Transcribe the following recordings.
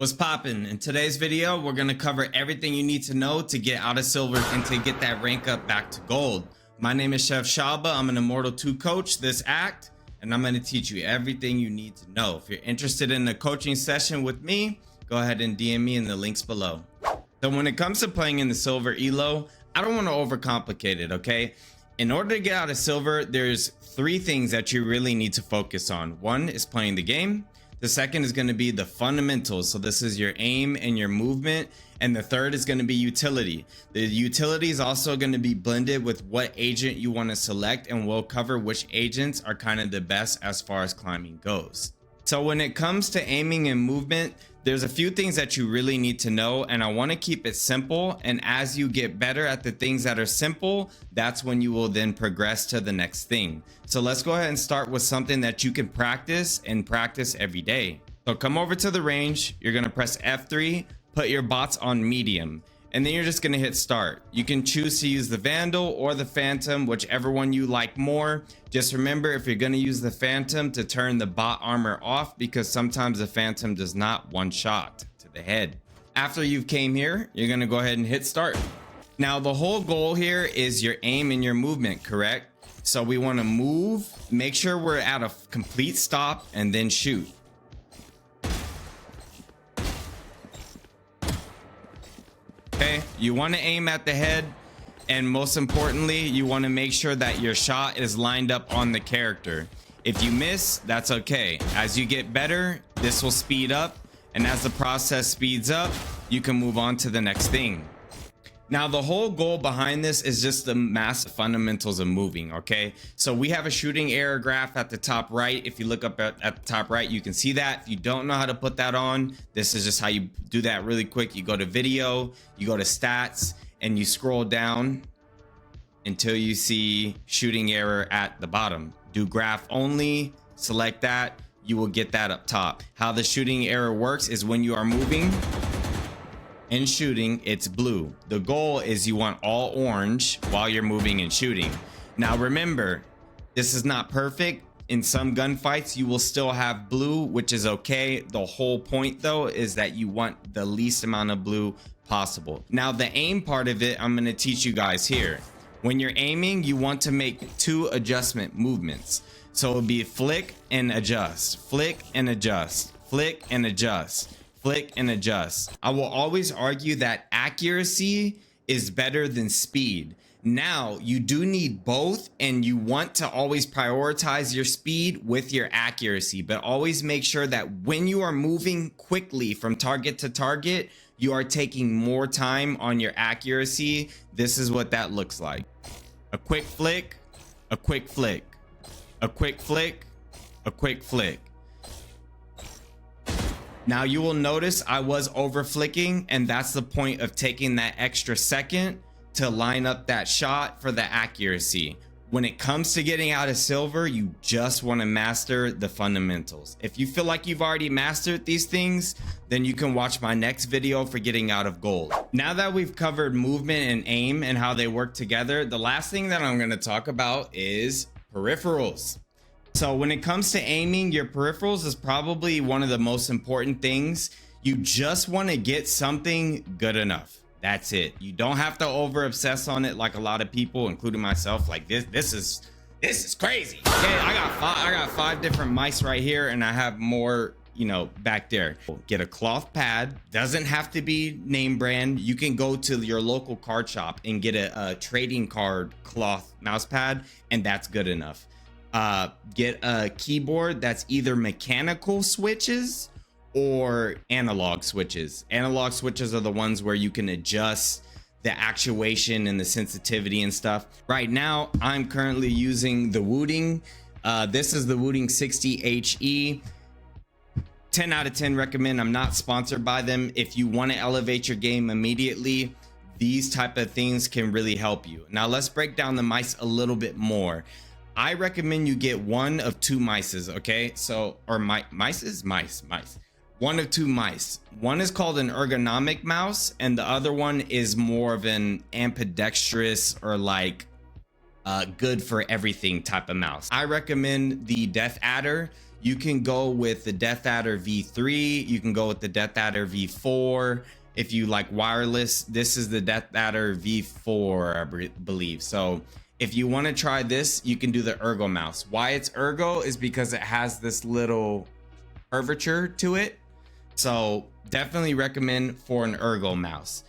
What's poppin'? In today's video, we're gonna cover everything you need to know to get out of silver and to get that rank up back to gold. My name is Chef Shalba. I'm an Immortal 2 coach this act, and I'm gonna teach you everything you need to know. If you're interested in a coaching session with me, go ahead and DM me in the links below. So when it comes to playing in the silver elo, I don't wanna overcomplicate it, okay? In order to get out of silver, there's 3 things that you really need to focus on. One is playing the game. The second is going to be the fundamentals. So this is your aim and your movement. And the third is going to be utility. The utility is also going to be blended with what agent you want to select, and we'll cover which agents are kind of the best as far as climbing goes. So when it comes to aiming and movement, there's a few things that you really need to know, and I want to keep it simple. And as you get better at the things that are simple, that's when you will then progress to the next thing. So let's go ahead and start with something that you can practice and practice every day. So come over to the range, you're going to press F3, put your bots on medium, and then you're just going to hit start. You can choose to use the Vandal or the Phantom, whichever one you like more. Just remember, if you're going to use the Phantom, to turn the bot armor off, because sometimes the Phantom does not one shot to the head. After you've came here, you're going to go ahead and hit start. Now the whole goal here is your aim and your movement, correct? So we want to move, make sure we're at a complete stop, and then shoot. Okay, you want to aim at the head, and most importantly, you want to make sure that your shot is lined up on the character. If you miss, that's okay. As you get better, this will speed up, and as the process speeds up, you can move on to the next thing. Now the whole goal behind this is just the massive fundamentals of moving, okay? So we have a shooting error graph at the top right. If you look up at the top right, you can see that. If you don't know how to put that on, this is just how you do that really quick. You go to video, you go to stats, and you scroll down until you see shooting error at the bottom. Do graph only, select that, you will get that up top. How the shooting error works is when you are moving and shooting, it's blue. The goal is you want all orange while you're moving and shooting. Now remember, this is not perfect. In some gunfights, you will still have blue, which is okay. The whole point though is that you want the least amount of blue possible. Now the aim part of it, I'm gonna teach you guys here. When you're aiming, you want to make 2 adjustment movements. So it'll be flick and adjust, flick and adjust, flick and adjust, flick and adjust. I will always argue that accuracy is better than speed. Now you do need both, and you want to always prioritize your speed with your accuracy, but always make sure that when you are moving quickly from target to target, you are taking more time on your accuracy. This is what that looks like. A quick flick, a quick flick, a quick flick, a quick flick. Now you will notice I was over flicking, and that's the point of taking that extra second to line up that shot for the accuracy. When it comes to getting out of silver, you just want to master the fundamentals. If you feel like you've already mastered these things, then you can watch my next video for getting out of gold. Now that we've covered movement and aim and how they work together, the last thing that I'm going to talk about is peripherals. So when it comes to aiming, your peripherals is probably one of the most important things. You just want to get something good enough. That's it. You don't have to over obsess on it like a lot of people, including myself. Like this is crazy. Okay, I got 5 different mice right here, and I have more, you know, back there. Get a cloth pad. Doesn't have to be name brand. You can go to your local card shop and get a trading card cloth mouse pad, and that's good enough. Get a keyboard that's either mechanical switches or analog switches. Analog switches are the ones where you can adjust the actuation and the sensitivity and stuff. Right now, I'm currently using the Wooting. This is the Wooting 60HE. 10 out of 10 recommend. I'm not sponsored by them. If you want to elevate your game immediately, these type of things can really help you. Now let's break down the mice a little bit more. I recommend you get one of 2 mices, okay? So, or mice. One of 2 mice. One is called an ergonomic mouse, and the other one is more of an ambidextrous, or like good for everything type of mouse. I recommend the Death Adder. You can go with the Death Adder V3. You can go with the Death Adder V4. If you like wireless, this is the Death Adder V4, I believe. So if you want to try this, you can do the Ergo mouse. Why it's Ergo is because it has this little curvature to it. So definitely recommend for an Ergo mouse.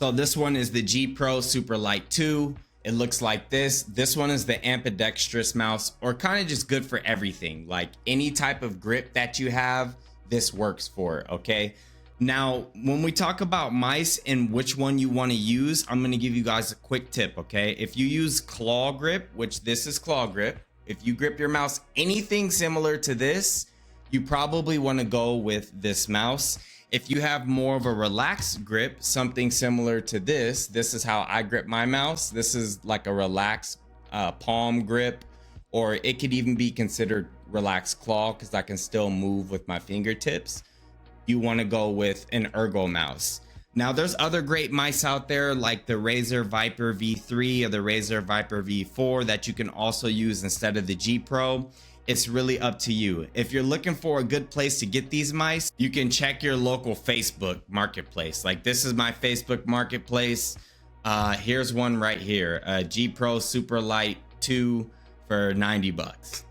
So this one is the G Pro Super Light 2. It looks like this. This one is the ambidextrous mouse, or kind of just good for everything. Like any type of grip that you have, this works for, okay? Now, when we talk about mice and which one you want to use, I'm going to give you guys a quick tip, okay? If you use claw grip, which this is claw grip, if you grip your mouse anything similar to this, you probably want to go with this mouse. If you have more of a relaxed grip, something similar to this is how I grip my mouse. This is like a relaxed palm grip, or it could even be considered relaxed claw because I can still move with my fingertips. You want to go with an Ergo mouse. Now there's other great mice out there like the Razer Viper V3 or the Razer Viper V4 that you can also use instead of the G Pro. It's really up to you. If you're looking for a good place to get these mice, you can check your local Facebook marketplace. Like this is my Facebook marketplace. Here's one right here, G Pro Super Light 2 for 90 bucks.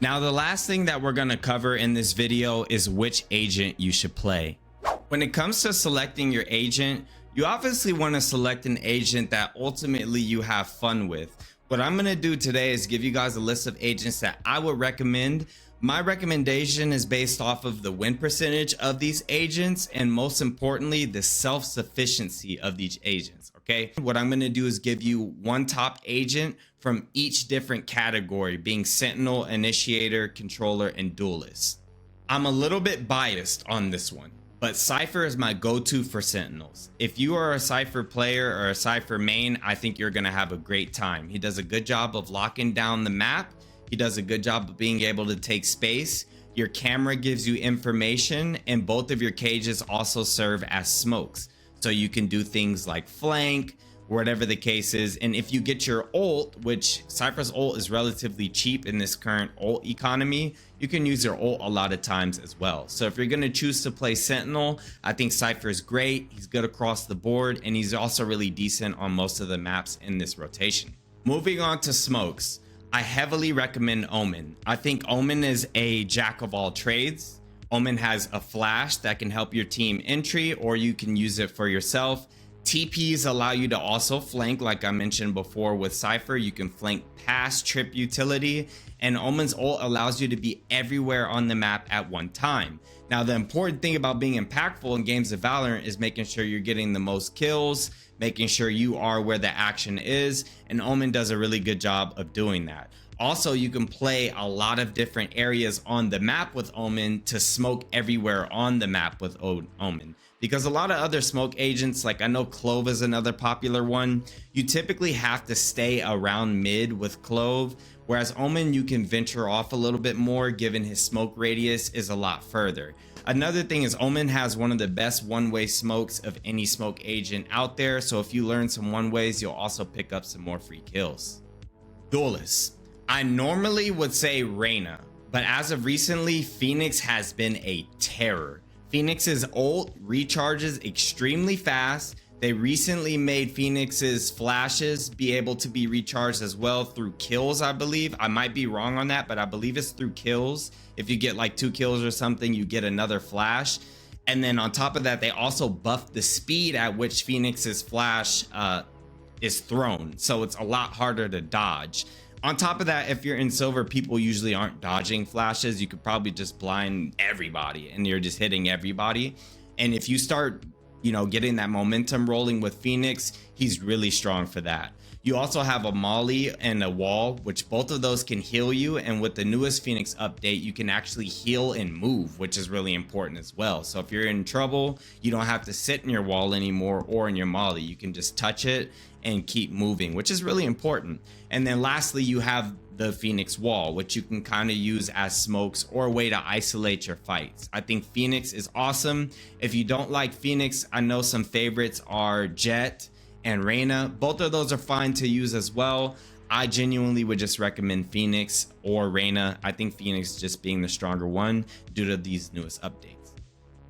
Now the last thing that we're gonna cover in this video is which agent you should play. When it comes to selecting your agent, you obviously want to select an agent that ultimately you have fun with. What I'm going to do today is give you guys a list of agents that I would recommend. My recommendation is based off of the win percentage of these agents, and most importantly, the self-sufficiency of these agents, okay? What I'm going to do is give you one top agent from each different category, being Sentinel, Initiator, Controller, and Duelist. I'm a little bit biased on this one, but Cypher is my go-to for Sentinels. If you are a Cypher player or a Cypher main, I think you're gonna have a great time. He does a good job of locking down the map. He does a good job of being able to take space. Your camera gives you information, and both of your cages also serve as smokes. So you can do things like flank, whatever the case is. And if you get your ult, which Cypher's ult is relatively cheap in this current ult economy, you can use your ult a lot of times as well. So if you're going to choose to play Sentinel, I think Cypher is great. He's good across the board, and he's also really decent on most of the maps in this rotation. Moving on to smokes, I heavily recommend Omen. I think Omen is a jack of all trades. Omen has a flash that can help your team entry, or you can use it for yourself. TPs allow you to also flank, like I mentioned before with Cypher. You can flank past trip utility, and Omen's ult allows you to be everywhere on the map at one time. Now, the important thing about being impactful in games of Valorant is making sure you're getting the most kills, making sure you are where the action is, and Omen does a really good job of doing that. Also, you can play a lot of different areas on the map with Omen to smoke everywhere on the map with Omen. Because a lot of other smoke agents, like I know Clove is another popular one, you typically have to stay around mid with Clove, whereas Omen you can venture off a little bit more given his smoke radius is a lot further. Another thing is Omen has one of the best one-way smokes of any smoke agent out there, so if you learn some one-ways, you'll also pick up some more free kills. Duelist. I normally would say Reyna, but as of recently, Phoenix has been a terror. Phoenix's ult recharges extremely fast. They recently made Phoenix's flashes be able to be recharged as well through kills, I believe. I might be wrong on that, but I believe it's through kills. If you get like 2 kills or something, you get another flash. And then on top of that, they also buffed the speed at which Phoenix's flash is thrown. So it's a lot harder to dodge. On top of that, if you're in silver, people usually aren't dodging flashes. You could probably just blind everybody and you're just hitting everybody. And if you start, getting that momentum rolling with Phoenix, he's really strong for that. You also have a molly and a wall, which both of those can heal you. And with the newest Phoenix update, you can actually heal and move, which is really important as well. So if you're in trouble, you don't have to sit in your wall anymore or in your molly. You can just touch it and keep moving, which is really important. And then lastly, you have the Phoenix wall, which you can kind of use as smokes or a way to isolate your fights. I think Phoenix is awesome. If you don't like Phoenix, I know some favorites are Jet and Reyna. Both of those are fine to use as well. I genuinely would just recommend Phoenix or Reyna. I think Phoenix just being the stronger one due to these newest updates.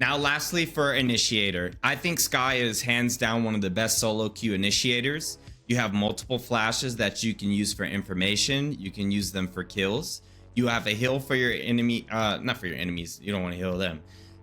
Now, lastly, for initiator, I think Skye is hands down one of the best solo queue initiators. You have multiple flashes that you can use for information. You can use them for kills. You have a heal for your enemy, not for your enemies. You don't want to heal them.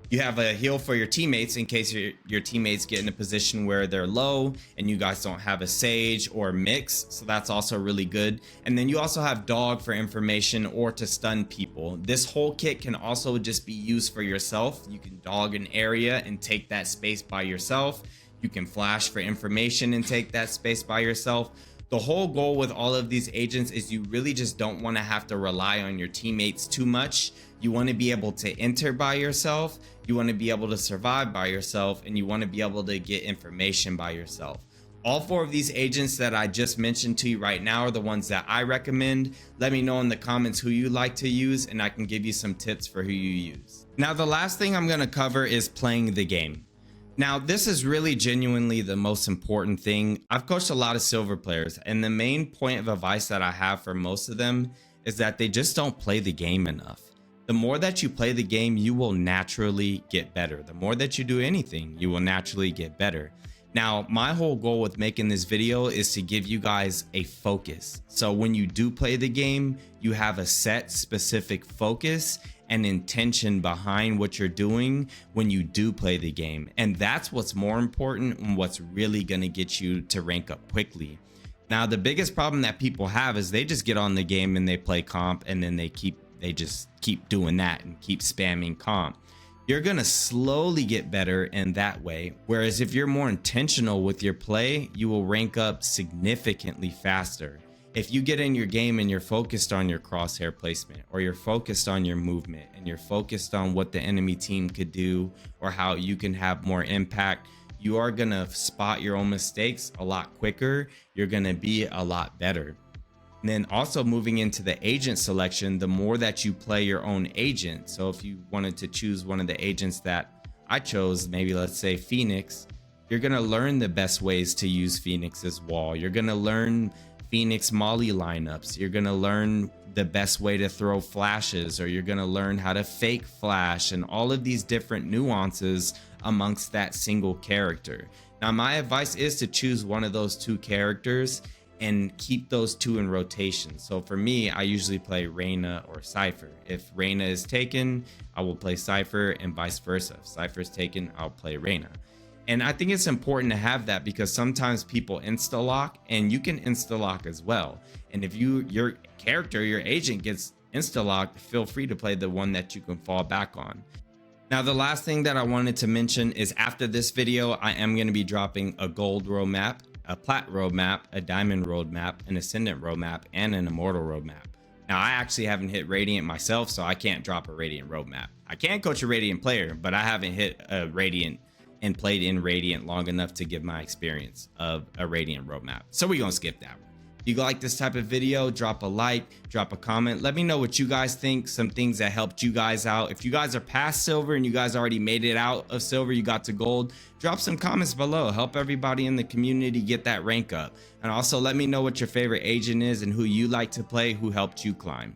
You have a heal for your teammates in case your teammates get in a position where they're low and you guys don't have a Sage or mix. So that's also really good. And then you also have dog for information or to stun people. This whole kit can also just be used for yourself. You can dog an area and take that space by yourself. You can flash for information and take that space by yourself. The whole goal with all of these agents is you really just don't want to have to rely on your teammates too much. You want to be able to enter by yourself, you want to be able to survive by yourself, and you want to be able to get information by yourself. All 4 of these agents that I just mentioned to you right now are the ones that I recommend. Let me know in the comments who you like to use and I can give you some tips for who you use. Now, the last thing I'm going to cover is playing the game. Now, this is really genuinely the most important thing. I've coached a lot of silver players, and the main point of advice that I have for most of them is that they just don't play the game enough. The more that you play the game, you will naturally get better. The more that you do anything, you will naturally get better. Now, my whole goal with making this video is to give you guys a focus. So when you do play the game, you have a set specific focus and intention behind what you're doing when you do play the game. And that's what's more important and what's really gonna get you to rank up quickly. Now, the biggest problem that people have is they just get on the game and they play comp and then they just keep doing that and keep spamming comp. You're gonna slowly get better in that way. Whereas if you're more intentional with your play, you will rank up significantly faster. If you get in your game and you're focused on your crosshair placement, or you're focused on your movement, and you're focused on what the enemy team could do or how you can have more impact, you are gonna spot your own mistakes a lot quicker. You're gonna be a lot better. And then also moving into the agent selection, the more that you play your own agent. So if you wanted to choose one of the agents that I chose, maybe let's say Phoenix, you're gonna learn the best ways to use Phoenix's wall. You're gonna learn Phoenix Molly lineups. You're gonna learn the best way to throw flashes, or you're gonna learn how to fake flash, and all of these different nuances amongst that single character. Now, my advice is to choose one of those 2 characters and keep those 2 in rotation. So for me, I usually play Reyna or Cypher. If Reyna is taken, I will play Cypher, and vice versa. If Cypher is taken, I'll play Reyna. And I think it's important to have that because sometimes people insta lock, and you can insta lock as well. And if your character, your agent gets insta locked, feel free to play the one that you can fall back on. Now, the last thing that I wanted to mention is after this video, I am going to be dropping a gold roadmap, a plat roadmap, a diamond roadmap, an ascendant roadmap, and an immortal roadmap. Now, I actually haven't hit Radiant myself, so I can't drop a Radiant roadmap. I can coach a Radiant player, but I haven't hit a Radiant and played in Radiant long enough to give my experience of a Radiant roadmap. So we're gonna skip that one. If you like this type of video, drop a like, drop a comment. Let me know what you guys think, some things that helped you guys out. If you guys are past silver and you guys already made it out of silver, you got to gold, drop some comments below. Help everybody in the community get that rank up. And also let me know what your favorite agent is and who you like to play, who helped you climb.